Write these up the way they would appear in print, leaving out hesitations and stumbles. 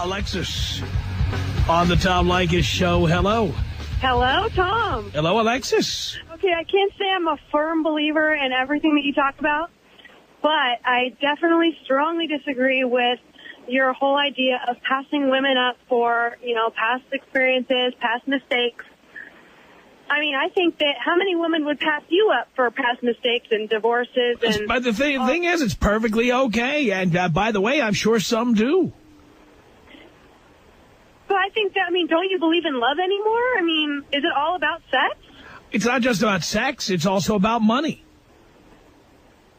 Alexis on the Tom Leykis show. Hello. Hello, Tom. Hello, Alexis. Okay, I can't say I'm a firm believer in everything that you talk about, but I definitely strongly disagree with your whole idea of passing women up for, past experiences, past mistakes. I mean, I think that how many women would pass you up for past mistakes and divorces? But the thing is, it's perfectly okay. And by the way, I'm sure some do. But I think that, don't you believe in love anymore? Is it all about sex? It's not just about sex. It's also about money.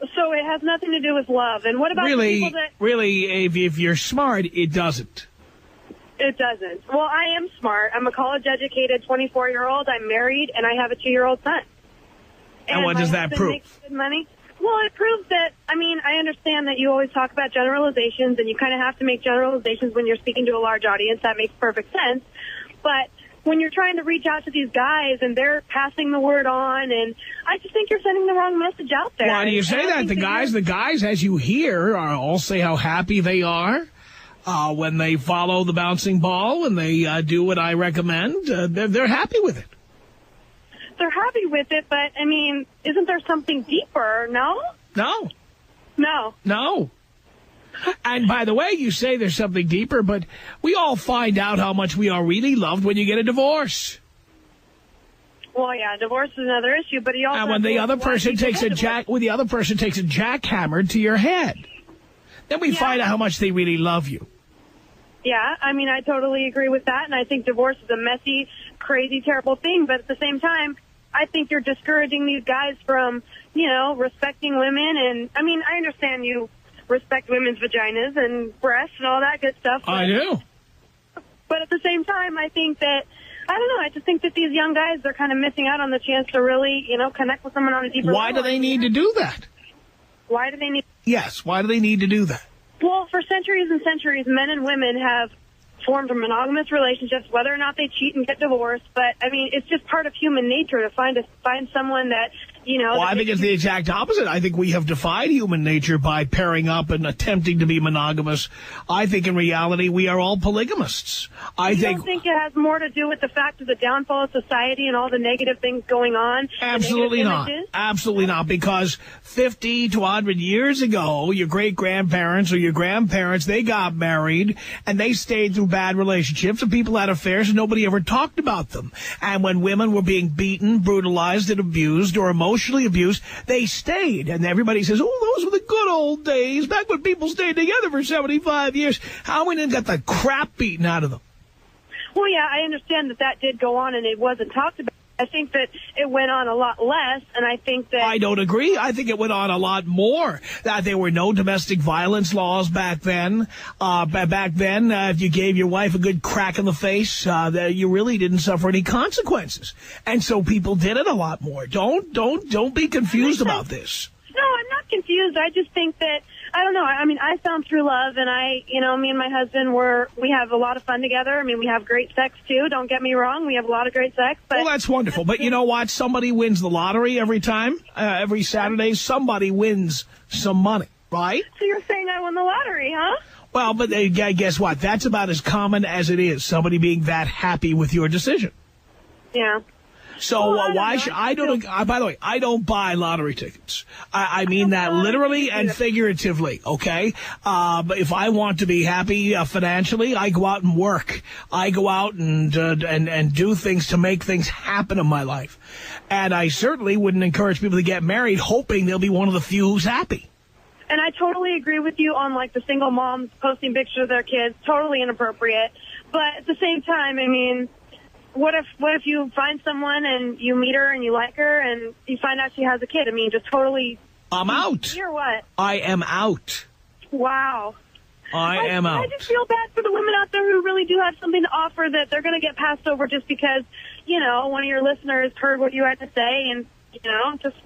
So it has nothing to do with love. And what about the people that... Really, if you're smart, it doesn't. It doesn't. Well, I am smart. I'm a college-educated 24-year-old. I'm married, and I have a 2-year-old son. And what does that prove? Makes good money. Well, it proves that, I understand that you always talk about generalizations, and you kind of have to make generalizations when you're speaking to a large audience. That makes perfect sense. But when you're trying to reach out to these guys and they're passing the word on, and I just think you're sending the wrong message out there. Why do you say that? The guys, as you hear, all say how happy they are. When they follow the bouncing ball and they do what I recommend, they're happy with it. They're happy with it, but, isn't there something deeper, no? No. No. No. And by the way, you say there's something deeper, but we all find out how much we are really loved when you get a divorce. Well, yeah, divorce is another issue, but he also... And when the other person takes a jackhammer to your head, then we find out how much they really love you. Yeah, I totally agree with that, and I think divorce is a messy, crazy, terrible thing, but at the same time, I think you're discouraging these guys from, respecting women, and, I understand you respect women's vaginas and breasts and all that good stuff. I do. But at the same time, I think that, I just think that these young guys, they're kind of missing out on the chance to really, connect with someone on a deeper level. Why do they need to do that? Why do they need... Yes, why do they need to do that? Well, for centuries and centuries, men and women have formed monogamous relationships, whether or not they cheat and get divorced. But, it's just part of human nature to find someone that, Well, I think it's the exact opposite. I think we have defied human nature by pairing up and attempting to be monogamous. I think in reality we are all polygamists. You don't think it has more to do with the fact of the downfall of society and all the negative things going on? Absolutely not. Absolutely not. Because 50 to 100 years ago, your great-grandparents or your grandparents, they got married and they stayed through bad relationships and people had affairs and nobody ever talked about them. And when women were being beaten, brutalized, and abused or emotionally abused, they stayed. And everybody says, oh, those were the good old days, back when people stayed together for 75 years. How many got the crap beaten out of them? Well, yeah, I understand that did go on and it wasn't talked about. I think that it went on a lot less, and I think that... I don't agree. I think it went on a lot more. That there were no domestic violence laws back then. If you gave your wife a good crack in the face, that you really didn't suffer any consequences. And so people did it a lot more. Don't be confused about this. No, I'm not confused. I just think that, I don't know. I found true love, and me and my husband we have a lot of fun together. We have great sex, too. Don't get me wrong. We have a lot of great sex. But well, that's wonderful. But you know what? Somebody wins the lottery every time. Every Saturday, somebody wins some money, right? So you're saying I won the lottery, huh? Well, but guess what? That's about as common as it is, somebody being that happy with your decision. Yeah. So why should I don't? By the way, I don't buy lottery tickets. I mean that literally and figuratively. Okay, but if I want to be happy financially, I go out and work. I go out and do things to make things happen in my life. And I certainly wouldn't encourage people to get married hoping they'll be one of the few who's happy. And I totally agree with you on the single moms posting pictures of their kids. Totally inappropriate. But at the same time, What if you find someone and you meet her and you like her and you find out she has a kid? Just totally... I'm out. Or what? I am out. Wow. I am out. I just feel bad for the women out there who really do have something to offer that they're going to get passed over just because, one of your listeners heard what you had to say and, just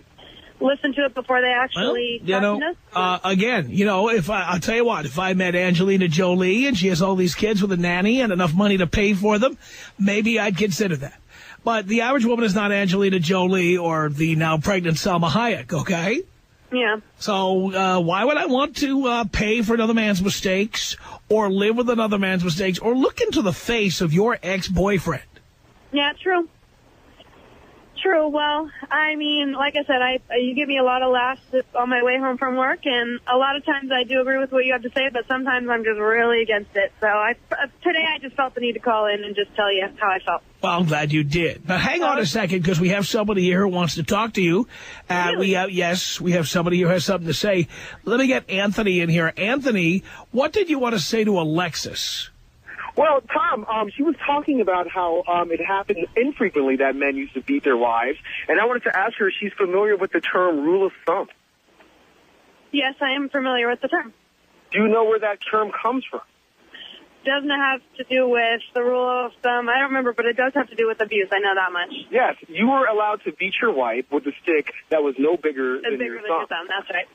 listen to it before they actually... Again, I'll tell you what, if I met Angelina Jolie and she has all these kids with a nanny and enough money to pay for them, maybe I'd consider that. But the average woman is not Angelina Jolie or the now pregnant Salma Hayek, okay? Yeah. So why would I want to pay for another man's mistakes or live with another man's mistakes or look into the face of your ex-boyfriend? Yeah, true. True. Well, I mean, like I said, you give me a lot of laughs on my way home from work, and a lot of times I do agree with what you have to say, but sometimes I'm just really against it. So today I just felt the need to call in and just tell you how I felt. Well, I'm glad you did. But hang on a second, because we have somebody here who wants to talk to you. Really? We have somebody who has something to say. Let me get Anthony in here. Anthony, what did you want to say to Alexis? Well, Tom, she was talking about how it happened infrequently that men used to beat their wives, and I wanted to ask her if she's familiar with the term rule of thumb. Yes, I am familiar with the term. Do you know where that term comes from? Doesn't have to do with the rule of thumb. I don't remember, but it does have to do with abuse. I know that much. Yes, you were allowed to beat your wife with a stick that was no bigger than your thumb. That's right.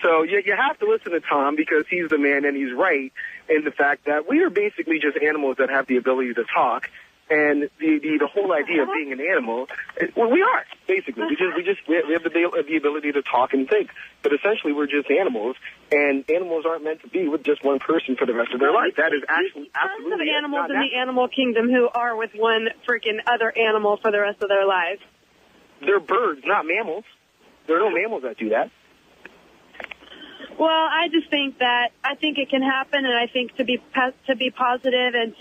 So you have to listen to Tom because he's the man and he's right in the fact that we are basically just animals that have the ability to talk. And the whole idea of being an animal, well, we are basically. We have the ability to talk and think. But essentially, we're just animals, and animals aren't meant to be with just one person for the rest of their life. That is actually absolutely tons of animals in the animal kingdom who are with one freaking other animal for the rest of their lives. They're birds, not mammals. There are no mammals that do that. Well, I just think it can happen, and I think to be positive and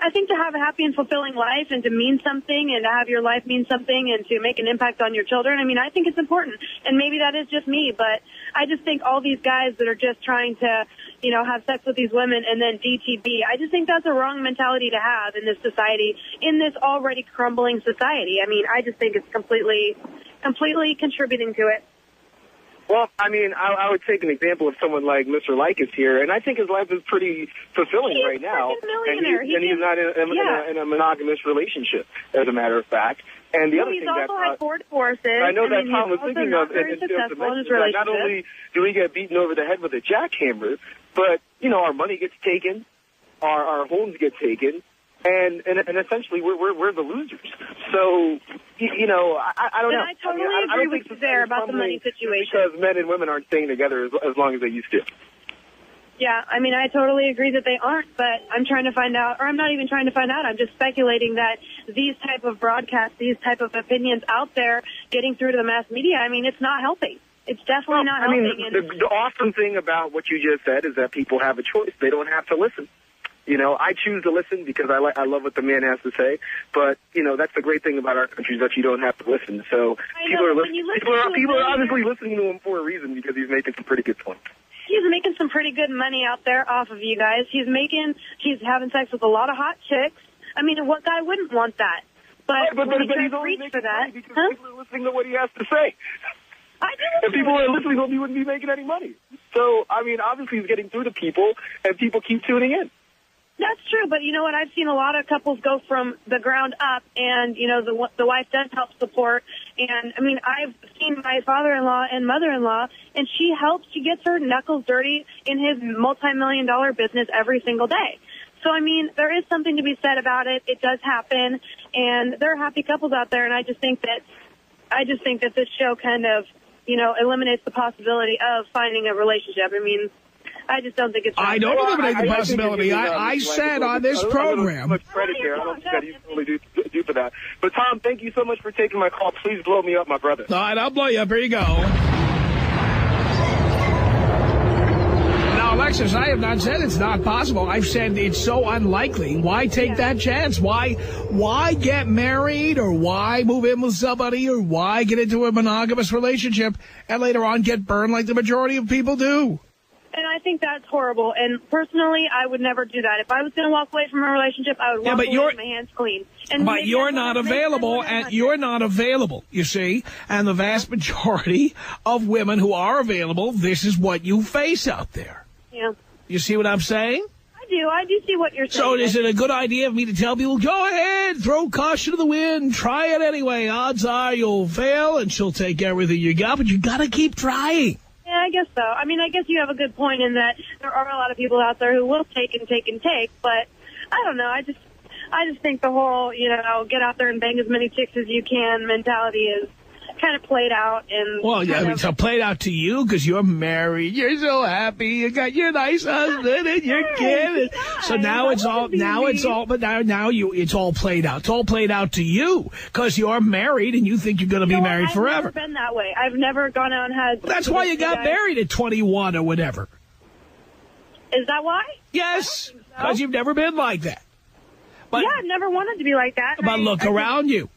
I think to have a happy and fulfilling life and to mean something and to have your life mean something and to make an impact on your children. I mean, I think it's important, and maybe that is just me, but I just think all these guys that are just trying to, have sex with these women and then DTB, I just think that's a wrong mentality to have in this society, in this already crumbling society. I mean, I just think it's completely contributing to it. Well, I mean, I would take an example of someone like Mr. Leykis here, and I think his life is pretty fulfilling right now. And he's not in a monogamous relationship, as a matter of fact. And the other thing that also had 4 divorces. I know that Tom was thinking of, and not only do we get beaten over the head with a jackhammer, but our money gets taken, our homes get taken. And essentially, we're the losers. So, I don't know. And I totally agree with you there about the money situation. Because men and women aren't staying together as long as they used to. Yeah, I mean, I totally agree that they aren't, but I'm trying to find out, or I'm not even trying to find out. I'm just speculating that these type of broadcasts, these type of opinions out there getting through to the mass media, I mean, it's not helping. It's definitely not helping. I mean, the awesome thing about what you just said is that people have a choice. They don't have to listen. I choose to listen because I love what the man has to say. But, that's the great thing about our country is that you don't have to listen. So people are obviously listening to him for a reason because he's making some pretty good points. He's making some pretty good money out there off of you guys. He's having sex with a lot of hot chicks. I mean, what guy wouldn't want that? But he's only making money because people are listening to what he has to say. If people are listening to him, he wouldn't be making any money. So, I mean, obviously he's getting through to people, and people keep tuning in. That's true, but you know what? I've seen a lot of couples go from the ground up, and the wife does help support. And I mean, I've seen my father-in-law and mother-in-law, and she gets her knuckles dirty in his multi-million-dollar business every single day. So I mean, there is something to be said about it. It does happen, and there are happy couples out there. And I just think that this show kind of eliminates the possibility of finding a relationship. I mean, I just don't think it's right. I don't eliminate the possibility. I said on this program. Much credit here. I don't think that he's really due for that. But, Tom, thank you so much for taking my call. Please blow me up, my brother. All right, I'll blow you up. Here you go. Now, Alexis, I have not said it's not possible. I've said it's so unlikely. Why take that chance? Why get married, or why move in with somebody, or why get into a monogamous relationship and later on get burned like the majority of people do? And I think that's horrible. And personally, I would never do that. If I was going to walk away from a relationship, I would walk away with my hands clean. But you're not available, and you're not available, you see. And the vast majority of women who are available, this is what you face out there. Yeah. You see what I'm saying? I do see what you're saying. So is it a good idea of me to tell people, go ahead, throw caution to the wind, try it anyway. Odds are you'll fail, and she'll take everything you got, but you got to keep trying. Yeah, I guess so. I mean, I guess you have a good point in that there are a lot of people out there who will take, but I don't know. I just think the whole, get out there and bang as many chicks as you can mentality is kind of played out. And well, yeah, I mean, so played out to you because you're married. You're so happy. You got your nice husband and your kid. So now it's all played out. It's all played out to you because you're married and you think you're going to be married forever. I've never been that way. I've never gone out and had. Well, that's why you got married at 21 or whatever. Is that why? Yes, because you've never been like that. But, yeah, I've never wanted to be like that. But look around you.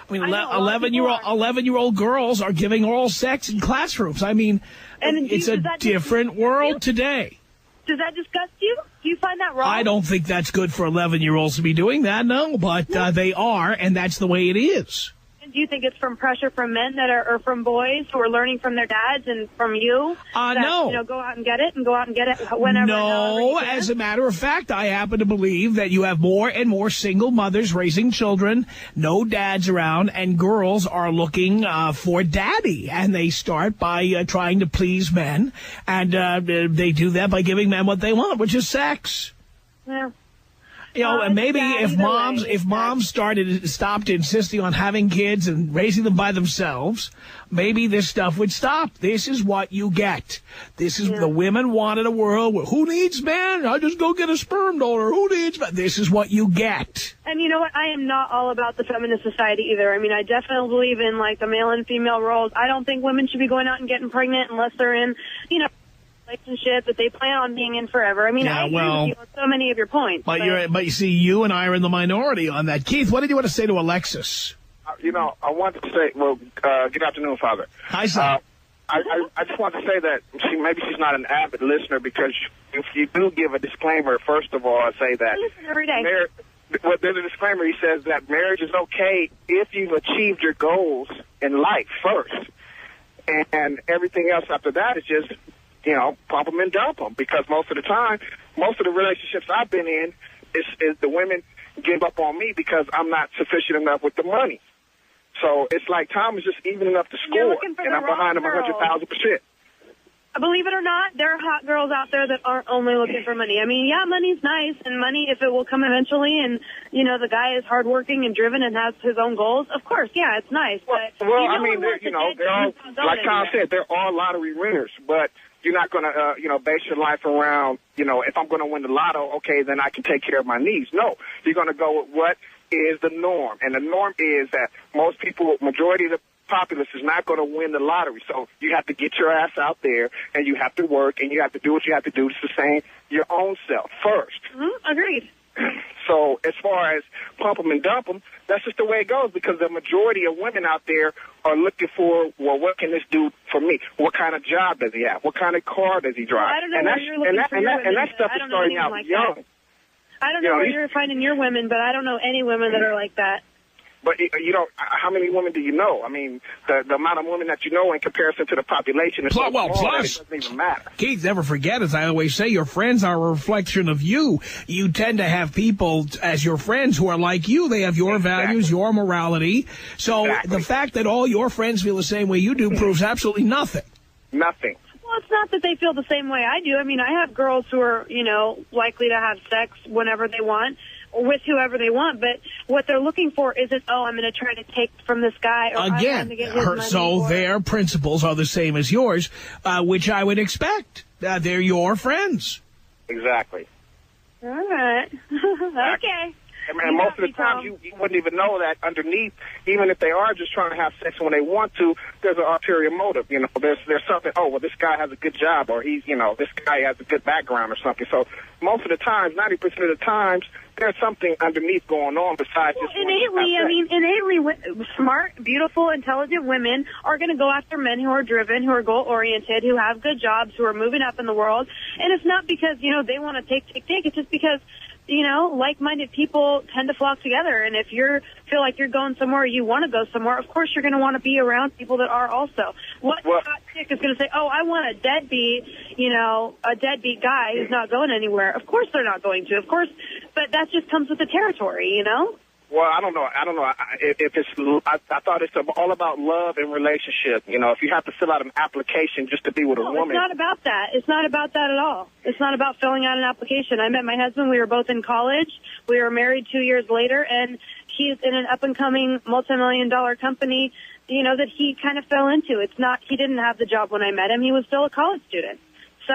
I mean, 11-year-old girls are giving oral sex in classrooms. I mean, it's a different world today. Does that disgust you? Do you find that wrong? I don't think that's good for 11-year-olds to be doing that, no. But they are, and that's the way it is. And do you think it's from pressure from men that are or from boys who are learning from their dads and from you? No. You know, go out and get it whenever. No, as a matter of fact, I happen to believe that you have more and more single mothers raising children, no dads around, and girls are looking for daddy. And they start by trying to please men, and they do that by giving men what they want, which is sex. Yeah. You know, and maybe if moms stopped insisting on having kids and raising them by themselves, maybe this stuff would stop. This is what you get. This is the women wanted a world where who needs men? I'll just go get a sperm donor. Who needs men? This is what you get. And you know what? I am not all about the feminist society either. I mean, I definitely believe in like the male and female roles. I don't think women should be going out and getting pregnant unless they're in, you know, relationship that they plan on being in forever. I mean, I agree with you on so many of your points. But you see, you and I are in the minority on that. Keith, what did you want to say to Alexis? You know, I wanted to say, well, good afternoon, Father. Hi, sir. I just want to say that maybe she's not an avid listener because if you do give a disclaimer, first of all, I say that. I listen every day. Well, there's a disclaimer. He says that marriage is okay if you've achieved your goals in life first. And everything else after that is just, you know, pump them and dump them. Because most of the time, most of the relationships I've been in is the women give up on me because I'm not sufficient enough with the money. So it's like time is just evening up the score, and I'm behind them 100,000%. Believe it or not, there are hot girls out there that aren't only looking for money. I mean, yeah, money's nice, and money, if it will come eventually, and, you know, the guy is hardworking and driven and has his own goals, of course, yeah, it's nice. But well, I mean, they're all, like Tom said, they're all lottery winners, but you're not going to, base your life around, if I'm going to win the lotto, okay, then I can take care of my needs. No, you're going to go with what is the norm, and the norm is that most people, majority of the populace is not going to win the lottery. So you have to get your ass out there, and you have to work, and you have to do what you have to do to sustain your own self first. Mm-hmm. Agreed. So as far as pump them and dump them, that's just the way it goes, because the majority of women out there are looking for, well, what can this do for me? What kind of job does he have? What kind of car does he drive? Well, I don't know where you're looking for your women. And that stuff is starting out young. I don't know where you're finding your women, but I don't know any women that are like that. But, how many women do you know? I mean, the amount of women that you know in comparison to the population is so small that it doesn't even matter. Keith, never forget, as I always say, your friends are a reflection of you. You tend to have people as your friends who are like you. They have your values, your morality. So the fact that all your friends feel the same way you do proves absolutely nothing. Nothing. Well, it's not that they feel the same way I do. I mean, I have girls who are, likely to have sex whenever they want, or with whoever they want, but what they're looking for isn't, I'm going to try to take from this guy. Or again, to get his money so their principles are the same as yours, which I would expect. They're your friends. Exactly. All right. Okay. And most of the time, you wouldn't even know that underneath, even if they are just trying to have sex when they want to, there's an ulterior motive. There's something, this guy has a good job, or he's, this guy has a good background or something. So most of the times, 90% of the times, there's something underneath going on besides just innately, smart, beautiful, intelligent women are going to go after men who are driven, who are goal-oriented, who have good jobs, who are moving up in the world. And it's not because, they want to take. It's just because, like-minded people tend to flock together. And if you feel like you're going somewhere, you want to go somewhere, of course you're going to want to be around people that are also. What hot chick is going to say, I want a deadbeat guy who's not going anywhere? Of course they're not going to. Of course, but that just comes with the territory, Well, I don't know. If it's. I thought it's all about love and relationship. If you have to fill out an application just to be with a woman. It's not about that. It's not about that at all. It's not about filling out an application. I met my husband. We were both in college. We were married 2 years later, and he's in an up-and-coming multi-million-dollar company you know, that he kind of fell into. It's not, he didn't have the job when I met him. He was still a college student. So,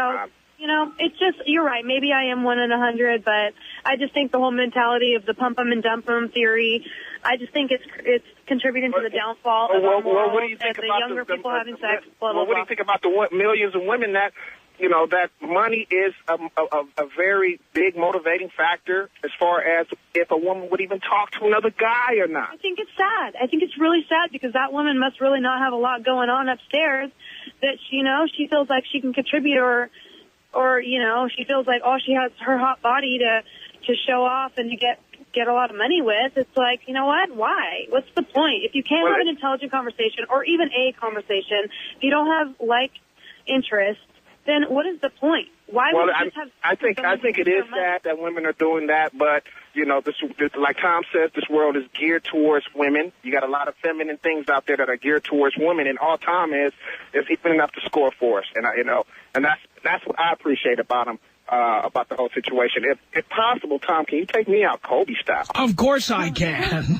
you know, it's just, you're right. Maybe I am 1 in 100, but I just think the whole mentality of the pump 'em and dump 'em theory, I just think it's contributing to the downfall of our morals, what do you think and about the younger people having sex, blah, blah, well, what do you think about the millions of women that, you know, that money is a very big motivating factor as far as if a woman would even talk to another guy or not? I think it's sad. I think it's really sad because that woman must really not have a lot going on upstairs that, you know, she feels like she can contribute or, you know, she feels like, oh, she has her hot body to show off and to get a lot of money with. It's like, you know what? Why? What's the point? If you can't have an intelligent conversation or even a conversation, if you don't have like interests, then what is the point? Why would you just have? I think it is sad that women are doing that, but you know, this like Tom says, this world is geared towards women. You got a lot of feminine things out there that are geared towards women, and all Tom is he's been enough to score for us, and that's what I appreciate about him. About the whole situation. If possible, Tom, can you take me out Kobe style? Of course I can.